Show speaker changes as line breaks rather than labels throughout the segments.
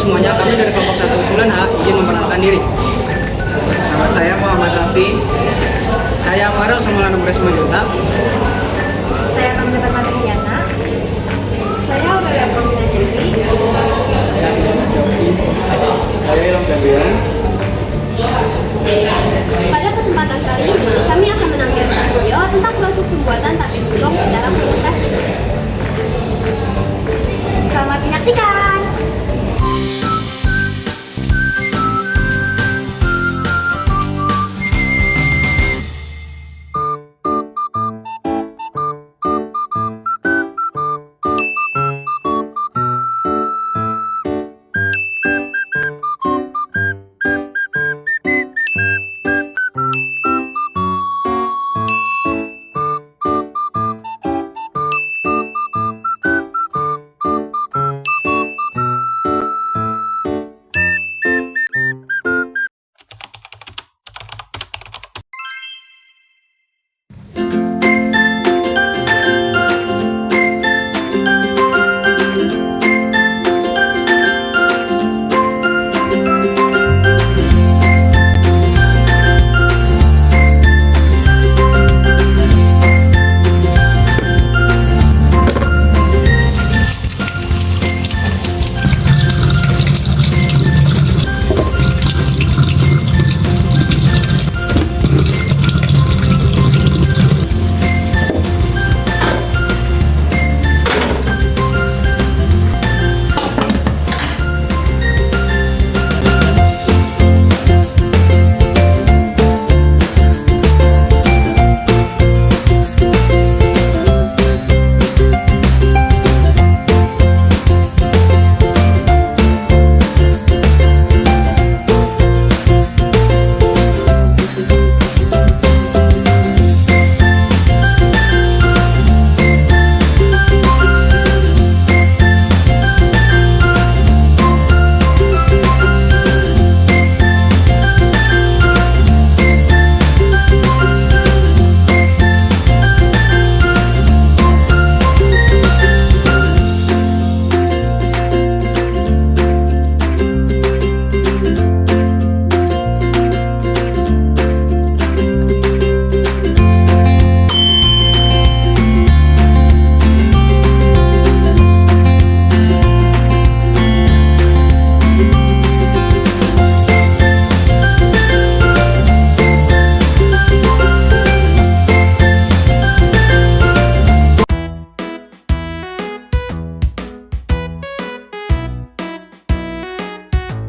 semuanya, kami dari kelompok 19H izin memperkenalkan diri. Nama saya Muhammad Rafi. Saya Farel Semula Nomor 9 Juta.
Saya Kamzata Patriana. Saya Aurelia Posina Dewi.
Saya Ilham Febrian.
Pada kesempatan kali ini, kami akan menampilkan video tentang proses pembuatan tapis gulung secara fermentasi. Selamat menyaksikan!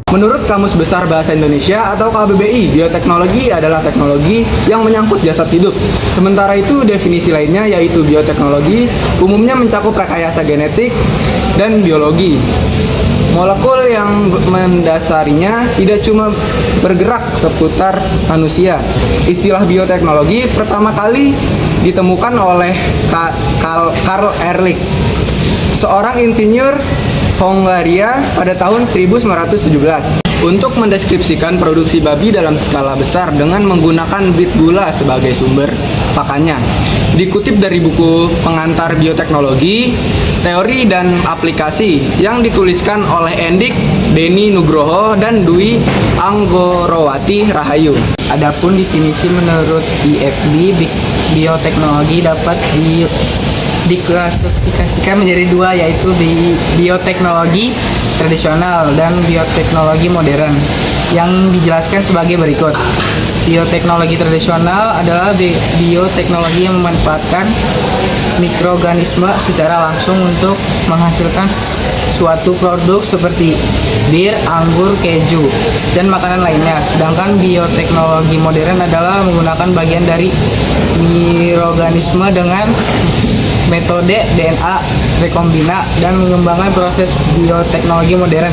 Menurut Kamus Besar Bahasa Indonesia atau KBBI, bioteknologi adalah teknologi yang menyangkut jasad hidup. Sementara itu, definisi lainnya yaitu bioteknologi umumnya mencakup rekayasa genetik dan biologi. Molekul yang mendasarinya tidak cuma bergerak seputar manusia. Istilah bioteknologi pertama kali ditemukan oleh Karl Ehrlich, seorang insinyur Hongaria pada tahun 1917 untuk mendeskripsikan produksi babi dalam skala besar dengan menggunakan bit gula sebagai sumber pakannya. Dikutip dari buku Pengantar Bioteknologi, Teori dan Aplikasi yang dituliskan oleh Endik, Denny Nugroho, dan Dwi Anggorowati Rahayu.
Adapun definisi menurut IFB, bioteknologi dapat diklasifikasikan menjadi dua, yaitu bioteknologi tradisional dan bioteknologi modern, yang dijelaskan sebagai berikut. Bioteknologi tradisional adalah bioteknologi yang memanfaatkan mikroorganisme secara langsung untuk menghasilkan suatu produk seperti bir, anggur, keju, dan makanan lainnya. Sedangkan bioteknologi modern adalah menggunakan bagian dari mikroorganisme dengan metode DNA rekombina dan mengembangkan proses bioteknologi modern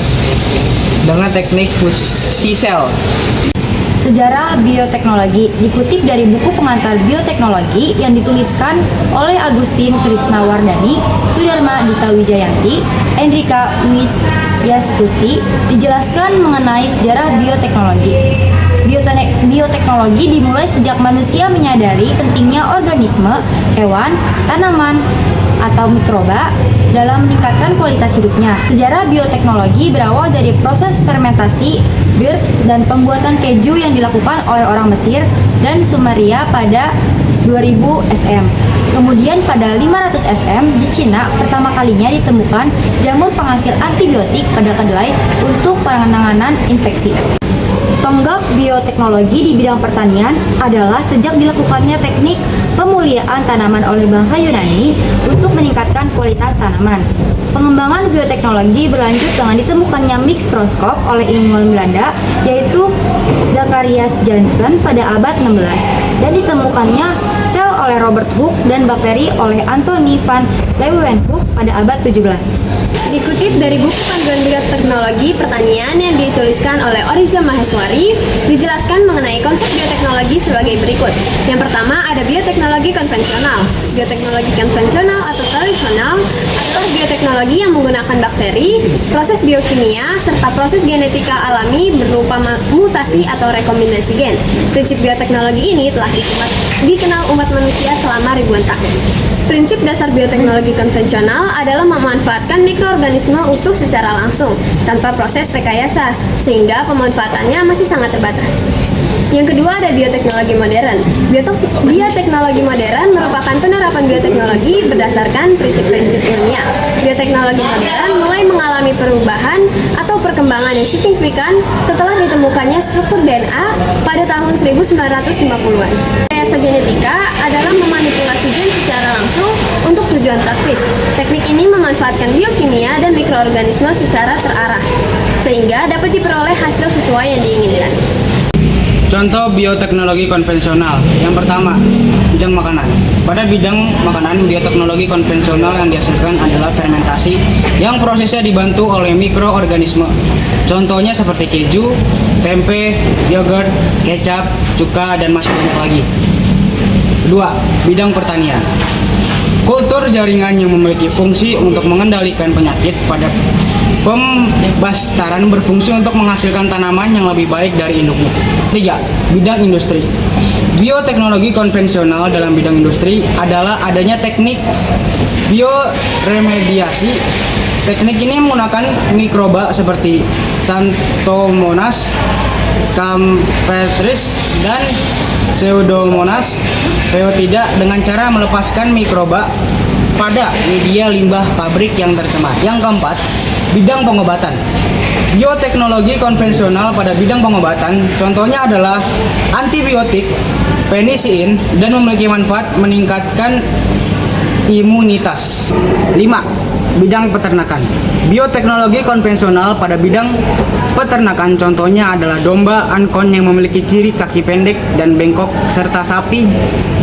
dengan teknik fusi sel.
Sejarah bioteknologi dikutip dari buku Pengantar Bioteknologi yang dituliskan oleh Agustin Krisnawardani, Sudarma Dita Wijayanti, Enrika Widyastuti. Dijelaskan mengenai sejarah bioteknologi. Bioteknologi dimulai sejak manusia menyadari pentingnya organisme, hewan, tanaman,
atau mikroba dalam meningkatkan kualitas hidupnya. Sejarah bioteknologi berawal dari proses fermentasi bir dan pembuatan keju yang dilakukan oleh orang Mesir dan Sumeria pada 2000 SM. Kemudian pada 500 SM di Cina pertama kalinya ditemukan jamur penghasil antibiotik pada kedelai untuk penanganan infeksi. Tonggak bioteknologi di bidang pertanian adalah sejak dilakukannya teknik pemuliaan tanaman oleh bangsa Yunani untuk meningkatkan kualitas tanaman. Pengembangan bioteknologi berlanjut dengan ditemukannya mikroskop oleh ilmuwan Belanda yaitu Zacharias Janssen pada abad 16 dan ditemukannya sel oleh Robert Hooke dan bakteri oleh Anthony van Leeuwenhoek pada abad 17.
Dikutip dari buku panduan bioteknologi pertanian yang dituliskan oleh Oriza Maheswari, dijelaskan mengenai konsep bioteknologi sebagai berikut. Yang pertama ada bioteknologi konvensional. Bioteknologi konvensional atau tradisional adalah bioteknologi yang menggunakan bakteri, proses biokimia, serta proses genetika alami berupa mutasi atau rekombinasi gen. Prinsip bioteknologi ini telah dikenal umat manusia selama ribuan tahun. Prinsip dasar bioteknologi konvensional adalah memanfaatkan mikroorganisme utuh secara langsung, tanpa proses rekayasa, sehingga pemanfaatannya masih sangat terbatas. Yang kedua ada bioteknologi modern. Bioteknologi modern merupakan penerapan bioteknologi berdasarkan prinsip-prinsip ilmiah. Bioteknologi modern mulai mengalami perubahan atau perkembangan yang signifikan setelah ditemukannya struktur DNA pada tahun 1950-an. Rekayasa genetika adalah memanipulasi gen secara langsung untuk tujuan praktis. Teknik ini memanfaatkan biokimia dan mikroorganisme secara terarah, sehingga dapat diperoleh hasil sesuai yang diinginkan.
Contoh bioteknologi konvensional. Yang pertama, bidang makanan. Pada bidang makanan, bioteknologi konvensional yang dihasilkan adalah fermentasi yang prosesnya dibantu oleh mikroorganisme. Contohnya seperti keju, tempe, yogurt, kecap, cuka, dan masih banyak lagi. Kedua, bidang pertanian. Kultur jaringan yang memiliki fungsi untuk mengendalikan penyakit pada pembastaran berfungsi untuk menghasilkan tanaman yang lebih baik dari induknya. 3. Bidang industri. Bioteknologi konvensional dalam bidang industri adalah adanya teknik bioremediasi. Teknik ini menggunakan mikroba seperti Xanthomonas, Campestris, dan Pseudomonas phaeotida dengan cara melepaskan mikroba pada media limbah pabrik yang tercemar. Yang keempat, bidang pengobatan. Bioteknologi konvensional pada bidang pengobatan contohnya adalah antibiotik, penisilin, dan memiliki manfaat meningkatkan imunitas. 5. Bidang peternakan. Bioteknologi konvensional pada bidang peternakan contohnya adalah domba ankon yang memiliki ciri kaki pendek dan bengkok, serta sapi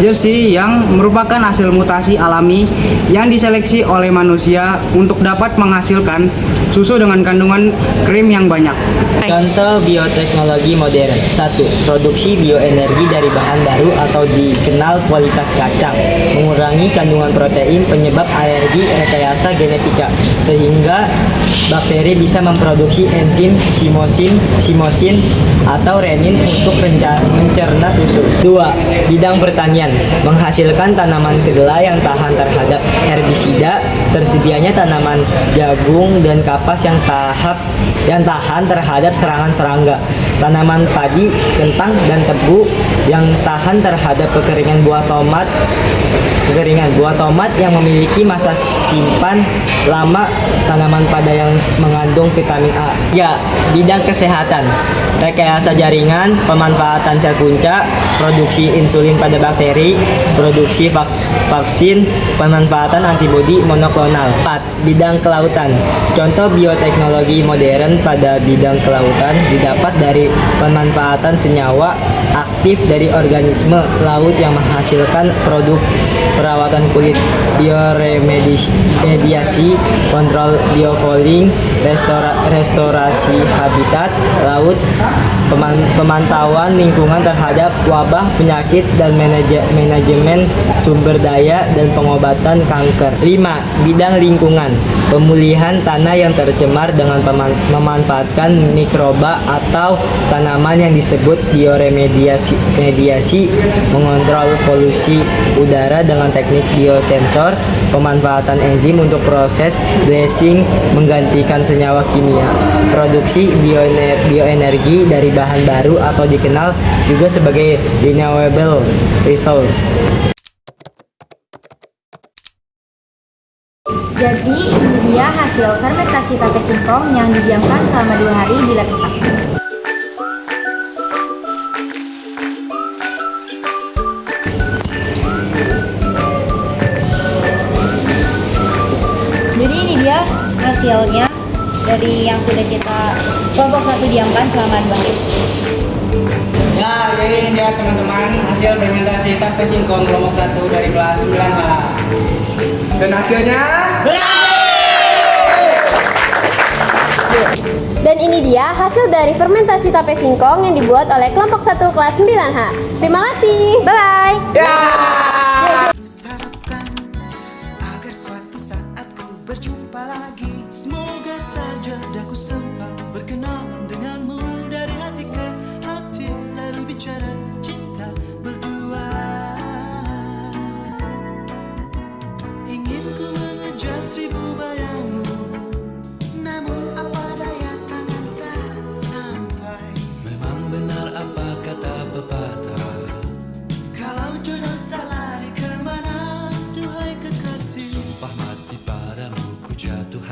Jersey yang merupakan hasil mutasi alami yang diseleksi oleh manusia untuk dapat menghasilkan susu dengan kandungan krim yang banyak.
Contoh bioteknologi modern. 1. Produksi bioenergi dari bahan baru atau dikenal kualitas kacang, mengurangi kandungan protein penyebab alergi, rekayasa genetika sehingga bakteri bisa memproduksi enzim simosin atau renin untuk mencerna susu. 2. Bidang pertanian. Menghasilkan tanaman kedelai yang tahan terhadap herbisida, tersedianya tanaman jagung dan kapas yang tahan terhadap serangan serangga, tanaman padi, kentang, dan tebu yang tahan terhadap kekeringan. Buah tomat yang memiliki masa simpan lama, tanaman pada yang mengandung vitamin A. 3. Bidang kesehatan. Rekayasa jaringan, pemanfaatan sel punca, produksi insulin pada bakteri, produksi vaksin, pemanfaatan antibodi monoklonal. 4. Bidang kelautan. Contoh bioteknologi modern pada bidang kelautan didapat dari pemanfaatan senyawa aktif dari organisme laut yang menghasilkan produk perawatan kulit, bioremediasi, kontrol biofouling, monitoring, restorasi habitat laut, pemantauan lingkungan terhadap wabah penyakit dan manajemen sumber daya dan pengobatan kanker. 5. Bidang lingkungan, pemulihan tanah yang tercemar dengan memanfaatkan mikroba atau tanaman yang disebut bioremediasi, mengontrol polusi udara dengan teknik biosensor, pemanfaatan enzim untuk proses blessing menggantikan senyawa kimia, produksi bioenergi dari bahan baru atau dikenal juga sebagai renewable resource.
Jadi ini dia hasil fermentasi tape singkong yang didiamkan selama 2 hari di lab 4. Jadi ini dia hasilnya dari yang sudah kita kelompok 1 diamkan selama 2 hari.
Ya, jadi ini dia teman-teman hasil fermentasi tape singkong kelompok 1 dari kelas 9A.
Dan hasilnya
Dan ini dia hasil dari fermentasi tape singkong yang dibuat oleh kelompok 1 kelas 9H. Terima kasih. Bye-bye.
Harapkan agar suatu saat ku berjumpa lagi. Semoga saja daku sempat berkenalan denganmu dari hati ke hati, lalu bicara cinta berdua. Ingin ku mengejar 1000 bayangmu, namun apa daya tangan tak sampai. Memang benar apa kata pepatah, kalau jodoh tak lari kemana, duhai kekasih. Sumpah mati padamu ku jatuh